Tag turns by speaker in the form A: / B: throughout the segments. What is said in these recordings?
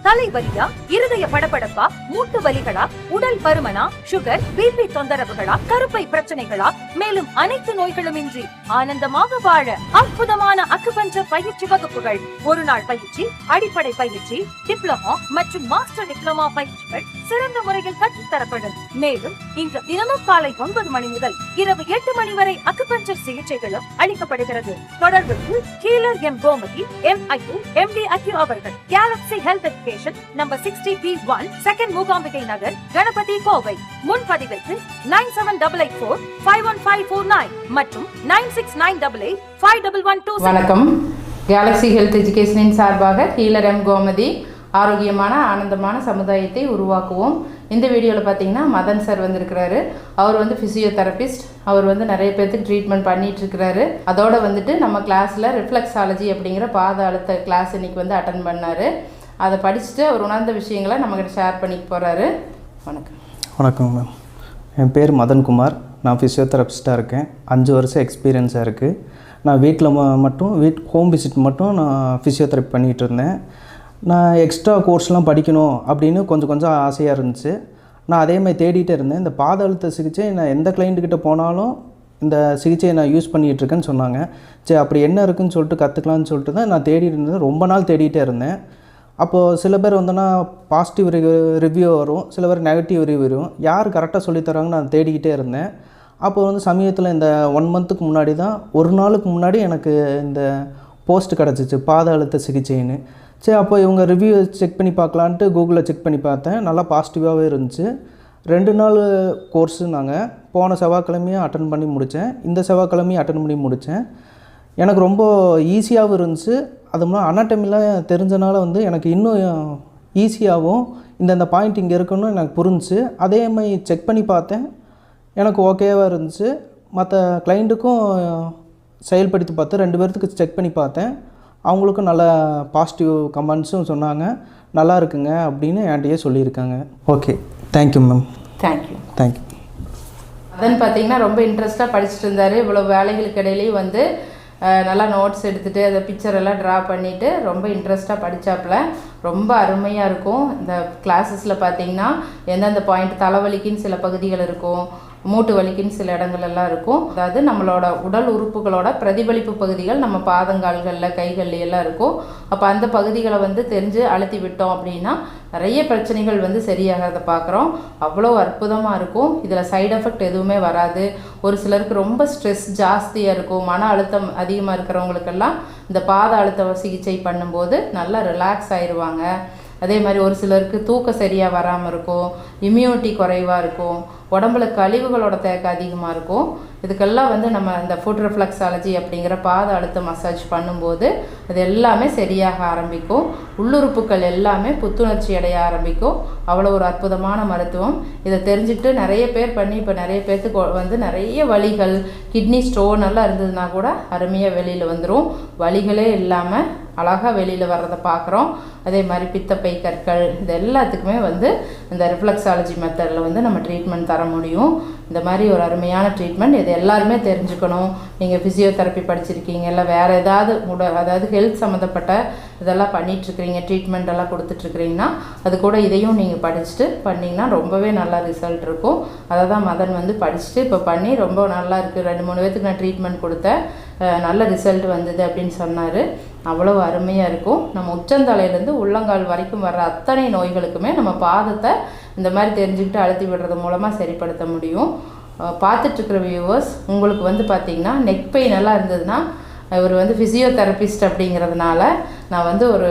A: தலைவலியா, இருதய படபடப்பா, மூட்டு வலிகளா, உடல் பருமனா, சுகர், பிபி தொந்தரவுகளா, கருப்பை பிரச்சனைகளா, மேலும் அனைத்து நோய்களும் இன்றி ஆனந்தமாக வாழ அற்புதமான அக்குபஞ்சர் பயிற்சி வகுப்புகள். ஒரு நாள் பயிற்சி, அடிப்படை பயிற்சி, டிப்ளமோ மற்றும் மாஸ்டர் டிப்ளமோ பயிற்சிகள் சிறந்த முறையில் கற்றுத்தரப்படும். மேலும் இங்கு தினமும் காலை 9 மணி முதல் இரவு 8 மணி வரை அக்குபஞ்சர் சிகிச்சைகளும் அளிக்கப்படுகிறது. தொடர்புக்கு healer M Gomathi, MIU, MD acu அவர்கள். Galaxy health education number 60B1, second Mookambigai Nagar, Ganapathi, Kovai. முன்பதிவிற்கு 9784515549 மற்றும் 9698851127.
B: வணக்கம். கேலக்ஸி ஹெல்த் எஜுகேஷனின் சார்பாக ஹீலர் எம் கோமதி. ஆரோக்கியமான ஆனந்தமான சமுதாயத்தை உருவாக்குவோம். இந்த வீடியோவில் பார்த்தீங்கன்னா மதன் சார் வந்திருக்கிறாரு. அவர் வந்து ஃபிசியோதெரபிஸ்ட். அவர் வந்து நிறைய பேர்த்துக்கு ட்ரீட்மெண்ட் பண்ணிட்டு இருக்கிறாரு. அதோட வந்துட்டு நம்ம கிளாஸில் ரிஃப்ளெக்ஸாலஜி அப்படிங்கிற பாத அழுத்த கிளாஸ் இன்னைக்கு வந்து அட்டன் பண்ணார். அதை படிச்சுட்டு அவர் உணர்ந்த விஷயங்களை நம்மகிட்ட ஷேர் பண்ணிக்க போகிறாரு. வணக்கம்.
C: வணக்கம் மேம். என் பேர் மதன்குமார். நான் ஃபிசியோதெரபிஸ்ட்டாக இருக்கேன். 5 வருஷம் எக்ஸ்பீரியன்ஸாக இருக்குது. நான் வீட்டில் மட்டும் ஹோம் விசிட் மட்டும் நான் ஃபிசியோதெரப்பி பண்ணிகிட்டு இருந்தேன். நான் எக்ஸ்ட்ரா கோர்ஸ்லாம் படிக்கணும் அப்படின்னு கொஞ்சம் ஆசையாக இருந்துச்சு. நான் அதே மாதிரி தேடிகிட்டே இருந்தேன். இந்த பாத அழுத்த சிகிச்சை நான் எந்த கிளைண்ட்டுக்கிட்ட போனாலும் இந்த சிகிச்சையை நான் யூஸ் பண்ணிகிட்ருக்கேன்னு சொன்னாங்க. சரி, அப்படி என்ன இருக்குதுன்னு சொல்லிட்டு கற்றுக்கலான்னு சொல்லிட்டு தான் நான் தேடிட்டு இருந்தேன். ரொம்ப நாள் தேடிகிட்டே இருந்தேன். அப்போது சில பேர் வந்தோன்னா பாசிட்டிவ் ரிவ்யூ வரும், சில பேர் நெகட்டிவ் ரிவ்யூ வரும். யார் கரெக்டாக சொல்லித்தராங்கன்னு நான் தேடிக்கிட்டே இருந்தேன். அப்போ வந்து சமயத்தில் இந்த 1 மந்த்துக்கு முன்னாடி தான், ஒரு நாளுக்கு முன்னாடி எனக்கு இந்த போஸ்ட் கிடச்சிச்சு, பாத அழுத்த சிகிச்சைன்னு. சரி, அப்போ இவங்க ரிவ்யூ செக் பண்ணி பார்க்கலான்ட்டு கூகுளில் செக் பண்ணி பார்த்தேன். நல்லா பாசிட்டிவாகவே இருந்துச்சு. 2 நாள் கோர்ஸு நாங்கள் போன செவ்வாய்க்கிழமையும் அட்டன் பண்ணி முடித்தேன். இந்த செவ்வாய்க்கிழமையும் அட்டன் பண்ணி முடித்தேன். எனக்கு ரொம்ப ஈஸியாகவும் இருந்துச்சு. அதுமாதிரி அனாட்டமிலாம் தெரிஞ்சனால வந்து எனக்கு இன்னும் ஈஸியாகவும் இந்த பாயிண்ட் இங்கே இருக்குன்னு எனக்கு புரிஞ்சிச்சு. அதே மாதிரி செக் பண்ணி பார்த்தேன், எனக்கு ஓகேவாக இருந்துச்சு. மற்ற கிளைண்ட்டுக்கும் செயல்படுத்தி பார்த்தேன். 2 பேர்த்துக்கு செக் பண்ணி பார்த்தேன். அவங்களுக்கும் நல்ல பாசிட்டிவ் கமெண்ட்ஸும் சொன்னாங்க. நல்லா இருக்குங்க அப்படின்னு என்கிட்டயே சொல்லியிருக்காங்க. Okay, thank you ma'am.
B: தேங்க்யூ. அதன் பார்த்தீங்கன்னா ரொம்ப இன்ட்ரெஸ்ட்டாக படிச்சுட்டு இருந்தார். இவ்வளோ வேலைகளுக்கு இடையிலையும் வந்து நல்லா நோட்ஸ் எடுத்துகிட்டு அதை பிக்சரெல்லாம் ட்ரா பண்ணிவிட்டு ரொம்ப இன்ட்ரெஸ்ட்டாக படித்தாப்புல. ரொம்ப அருமையாக இருக்கும். இந்த கிளாஸஸில் பார்த்தீங்கன்னா எந்தெந்த பாயிண்ட், தலைவலிக்குன்னு சில பகுதிகள் இருக்கும், மூட்டு வலிக்குன்னு சில இடங்கள்லாம் இருக்கும். அதாவது நம்மளோட உடல் உறுப்புகளோட பிரதிபலிப்பு பகுதிகள் நம்ம பாதங்கால்களில், கைகள்ல எல்லாம் இருக்கும். அப்போ அந்த பகுதிகளை வந்து தெரிஞ்சு அழுத்தி விட்டோம் அப்படின்னா நிறைய பிரச்சனைகள் வந்து சரியாகிறத பார்க்குறோம். அவ்வளோ அற்புதமாக இருக்கும். இதில் சைடு எஃபெக்ட் எதுவுமே வராது. ஒரு சிலருக்கு ரொம்ப ஸ்ட்ரெஸ் ஜாஸ்தியாக இருக்கும், மன அழுத்தம் அதிகமாக இருக்கிறவங்களுக்கெல்லாம் இந்த பாத அழுத்த சிகிச்சை பண்ணும்போது நல்லா ரிலாக்ஸ் ஆயிடுவாங்க. அதே மாதிரி ஒரு சிலருக்கு தூக்கம் சரியாக வராமல் இருக்கும், இம்யூனிட்டி குறைவாக இருக்கும், உடம்புல கழிவுகளோட தேக்கம் அதிகமாக இருக்கும். இதுக்கெல்லாம் வந்து நம்ம இந்த ஃபுட் ரிஃப்ளெக்ஸாலஜி அப்படிங்கிற பாத அழுத்த மசாஜ் பண்ணும்போது அது எல்லாமே சரியாக ஆரம்பிக்கும். உள்ளுறுப்புகள் எல்லாமே புத்துணர்ச்சி அடைய ஆரம்பிக்கும். அவ்வளோ ஒரு அற்புதமான மருத்துவம். இதை தெரிஞ்சுக்கிட்டு நிறைய பேர் பண்ணி இப்போ நிறைய பேர்த்துக்கு வந்து நிறைய வலிகள், கிட்னி ஸ்டோன் எல்லாம் இருந்ததுன்னா கூட அருமையாக வெளியில் வந்துடும். வலிகளே இல்லாமல் அழகாக வெளியில் வர்றதை பார்க்குறோம். அதே மாதிரி பித்தப்பை கற்கள், இது எல்லாத்துக்குமே வந்து இந்த ரிஃப்ளெக்ஸாலஜி மெத்தடில் வந்து நம்ம ட்ரீட்மெண்ட் தர முடியும். இந்த மாதிரி ஒரு அருமையான ட்ரீட்மெண்ட் இது எல்லாருமே தெரிஞ்சுக்கணும். நீங்கள் ஃபிசியோதெரப்பி படிச்சிருக்கீங்க, இல்லை வேறு ஏதாவது அதாவது ஹெல்த் சம்மந்தப்பட்ட இதெல்லாம் பண்ணிகிட்ருக்கிறீங்க, ட்ரீட்மெண்ட் எல்லாம் கொடுத்துட்ருக்கிறீங்கன்னா அது கூட இதையும் நீங்கள் படிச்சுட்டு பண்ணிங்கன்னா ரொம்பவே நல்லா ரிசல்ட் இருக்கும். அதை தான் மதன் வந்து படிச்சுட்டு இப்போ பண்ணி ரொம்ப நல்லா இருக்குது. 2-3 பேர்த்துக்கு நான் ட்ரீட்மெண்ட் கொடுத்தேன், நல்ல ரிசல்ட் வந்தது அப்படின்னு சொன்னார். அவ்வளோ அருமையாக இருக்கும். நம்ம உச்சந்தலையிலேருந்து உள்ளங்கால் வரைக்கும் வர்ற அத்தனை நோய்களுக்குமே நம்ம பாதத்தை இந்த மாதிரி தெரிஞ்சுக்கிட்டு அழுத்தி விடுறது மூலமாக சரிப்படுத்த முடியும். பார்த்துட்ருக்கிற வியூவர்ஸ், உங்களுக்கு வந்து பார்த்திங்கன்னா நெக் பெயின் எல்லாம் இருந்ததுன்னா, இவர் வந்து ஃபிசியோதெரபிஸ்ட் அப்படிங்கிறதுனால நான் வந்து ஒரு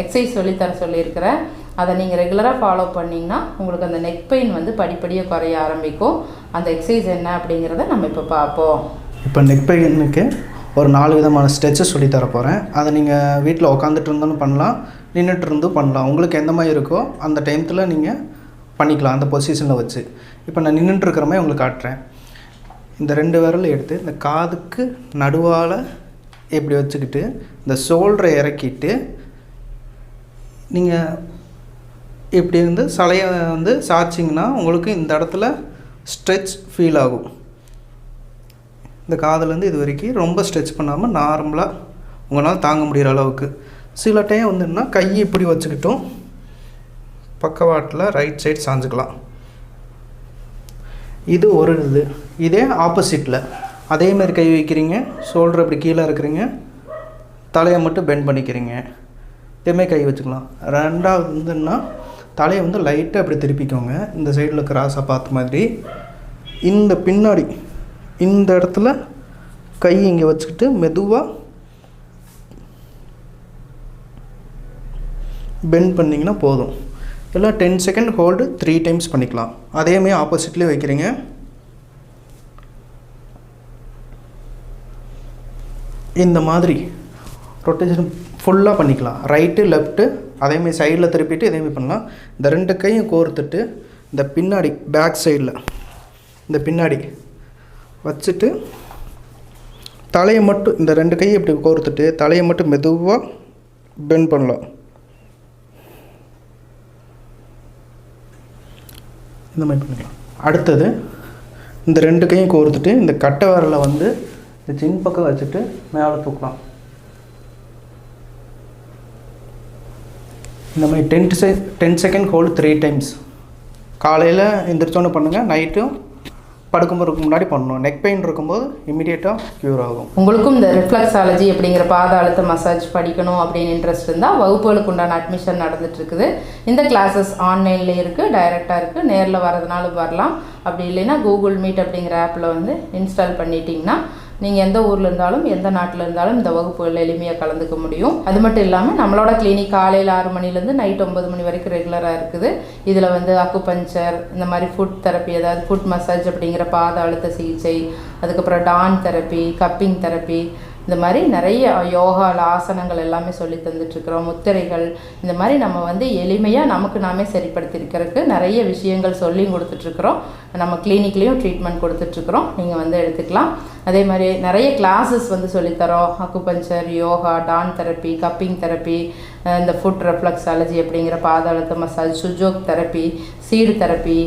B: எக்ஸசைஸ் சொல்லித்தர சொல்லியிருக்கிறேன். அதை நீங்கள் ரெகுலராக ஃபாலோ பண்ணிங்கன்னா உங்களுக்கு அந்த நெக் பெயின் வந்து படிப்படியாக குறைய ஆரம்பிக்கும். அந்த எக்ஸசைஸ் என்ன அப்படிங்கிறத நம்ம இப்போ பார்ப்போம்.
C: இப்போ நெக் பெயினுக்கு ஒரு 4 விதமான ஸ்ட்ரெச்சஸ் சொல்லி தர போகிறேன். அதை நீங்கள் வீட்டில் உட்காந்துட்டு இருந்தாலும் பண்ணலாம், நின்றுட்டு இருந்தும் பண்ணலாம். உங்களுக்கு எந்த மாதிரி இருக்கோ அந்த டைமத்தில் நீங்கள் பண்ணிக்கலாம், அந்த பொசிஷனில் வச்சு. இப்போ நான் நின்றுட்டு இருக்கிற மாதிரி உங்களுக்கு காட்டுறேன். இந்த 2 விரல் எடுத்து இந்த காதுக்கு நடுவால் இப்படி வச்சுக்கிட்டு இந்த ஷோல்டரை இறக்கிட்டு நீங்கள் இப்படி இருந்து சலையை வந்து சாய்ச்சிங்கன்னா உங்களுக்கு இந்த இடத்துல ஸ்ட்ரெச் ஃபீல் ஆகும். இந்த காதுலேருந்து இது வரைக்கும் ரொம்ப ஸ்ட்ரெச் பண்ணாமல் நார்மலாக உங்களால் தாங்க முடிகிற அளவுக்கு. சில டைம் வந்துன்னா கையை இப்படி வச்சுக்கிட்டும் பக்கவாட்டில் ரைட் சைடு சாஞ்சுக்கலாம். இது ஒரு இதே ஆப்போசிட்டில் அதேமாதிரி கை வைக்கிறீங்க, ஷோல்டர் இப்படி கீழே இருக்கிறீங்க, தலையை மட்டும் பெண்ட் பண்ணிக்கிறீங்க, இதேமாதிரி கை வச்சுக்கலாம். ரெண்டாவது வந்துன்னா தலையை வந்து லைட்டாக அப்படி திருப்பிக்கோங்க, இந்த சைடில் கிராஸாக பார்த்த மாதிரி. இந்த பின்னாடி இந்த இடத்துல கை இங்கே வச்சுக்கிட்டு மெதுவாக பெண்ட் பண்ணிங்கன்னா போதும். எல்லாம் 10 செகண்ட் ஹோல்டு 3 டைம்ஸ் பண்ணிக்கலாம். அதேமாதிரி ஆப்போசிட்லேயே வைக்கிறீங்க. இந்த மாதிரி ரொட்டேஷன் ஃபுல்லாக பண்ணிக்கலாம். ரைட்டு லெஃப்ட்டு அதேமாதிரி சைடில் திருப்பிட்டு இதேமாதிரி பண்ணலாம். இந்த 2 கையும் கோர்த்துட்டு இந்த பின்னாடி பேக் சைடில் இந்த பின்னாடி வச்சுட்டு தலையை மட்டும் இந்த 2 கையை இப்படி கோர்த்துட்டு தலையை மட்டும் மெதுவாக பெண்ட் பண்ணலாம். இந்த மாதிரி பண்ணிக்கலாம். அடுத்தது இந்த 2 கையும் கோர்த்துட்டு இந்த கட்டை விரலை வந்து இந்த சின் பக்கம் வச்சுட்டு மேலே தூக்கலாம். இந்த மாதிரி 10 செகண்ட் ஹோல்டு 3 டைம்ஸ். காலையில் எந்திரிச்சோன்னு பண்ணுங்கள், நைட்டும் படுக்கும்போதுக்கு முன்னாடி பண்ணணும். நெக் பெயின் இருக்கும்போது இமீடியட்டாக க்யூர் ஆகும்.
B: உங்களுக்கும் இந்த ரிஃப்ளெக்ஸாலஜி அப்படிங்கிற பாத அழுத்த மசாஜ் படிக்கணும் அப்படின்னு இன்ட்ரெஸ்ட் இருந்தால் வகுப்புகளுக்கு உண்டான அட்மிஷன் நடந்துட்டு இருக்குது. இந்த கிளாஸஸ் ஆன்லைன்லேயே இருக்குது, டைரெக்டாக இருக்குது, நேரில் வரதுனாலும் வரலாம். அப்படி இல்லைன்னா கூகுள் மீட் அப்படிங்கிற ஆப்பில் வந்து இன்ஸ்டால் பண்ணிட்டீங்கன்னா நீங்கள் எந்த ஊரில் இருந்தாலும் எந்த நாட்டில் இருந்தாலும் இந்த வகுப்புகளில் எளிமையாக கலந்துக்க முடியும். அது மட்டும் இல்லாமல் நம்மளோட கிளினிக் காலையில் 6 மணிலேருந்து நைட் 9 மணி வரைக்கும் ரெகுலராக இருக்குது. இதில் வந்து அக்குபஞ்சர், இந்த மாதிரி ஃபுட் தெரப்பி, அதாவது ஃபுட் மசாஜ் அப்படிங்கிற பாத அழுத்த சிகிச்சை, அதுக்கப்புறம் டான் தெரப்பி, கப்பிங் தெரப்பி, இந்த மாதிரி நிறைய யோகா ஆசனங்கள் எல்லாமே சொல்லி தந்துட்டுருக்குறோம். முத்திரைகள், இந்த மாதிரி நம்ம வந்து எளிமையாக நமக்கு நாமே சரிப்படுத்திருக்கிறதுக்கு நிறைய விஷயங்கள் சொல்லி கொடுத்துட்ருக்குறோம். நம்ம கிளினிக்லேயும் ட்ரீட்மெண்ட் கொடுத்துட்ருக்குறோம், நீங்கள் வந்து எடுத்துக்கலாம். அதே மாதிரி நிறைய கிளாஸஸ் வந்து சொல்லித்தரோம். Acupuncture, yoga, Dorn therapy, cupping therapy, இந்த ஃபுட் ரெஃப்ளெக்ஸாலஜி அப்படிங்கிற பாத அழுத்த massage, Sujok therapy, seed therapy,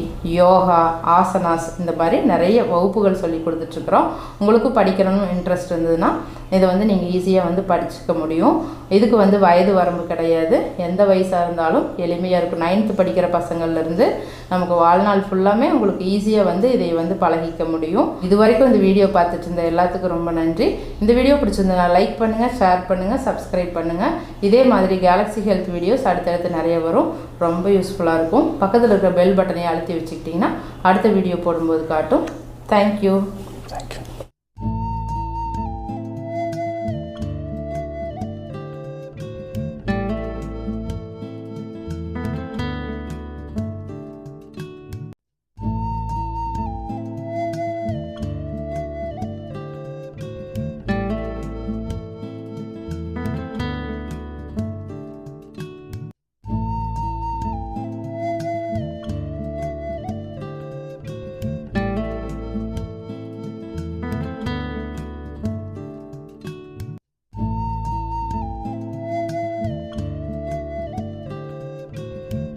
B: yoga, asanas, இந்த மாதிரி நிறைய வகுப்புகள் சொல்லி கொடுத்துட்ருக்குறோம். உங்களுக்கு படிக்கணும்னு இன்ட்ரெஸ்ட் இருந்ததுன்னா இதை வந்து நீங்கள் ஈஸியாக வந்து படிச்சுக்க முடியும். இதுக்கு வந்து வயது வரம்பு கிடையாது, எந்த வயசாக இருந்தாலும் எளிமையாக இருக்கும். 9th படிக்கிற பசங்கள்லேருந்து நமக்கு வாழ்நாள் ஃபுல்லாமே உங்களுக்கு ஈஸியாக வந்து இதை வந்து பழகிக்க முடியும். இது வரைக்கும் இந்த வீடியோ பார்த்துட்டு இருந்த எல்லாத்துக்கும் ரொம்ப நன்றி. இந்த வீடியோ பிடிச்சிருந்தா லைக் பண்ணுங்கள், ஷேர் பண்ணுங்கள், சப்ஸ்கிரைப் பண்ணுங்கள். இதே மாதிரி கேலக்ஸி ஹெல்த் வீடியோஸ் அடுத்தடுத்து நிறைய வரும், ரொம்ப யூஸ்ஃபுல்லாக இருக்கும். பக்கத்தில் இருக்கிற பெல் பட்டனை அழுத்தி வச்சுக்கிட்டிங்கன்னா அடுத்த வீடியோ போடும்போது காட்டும். தேங்க்யூ.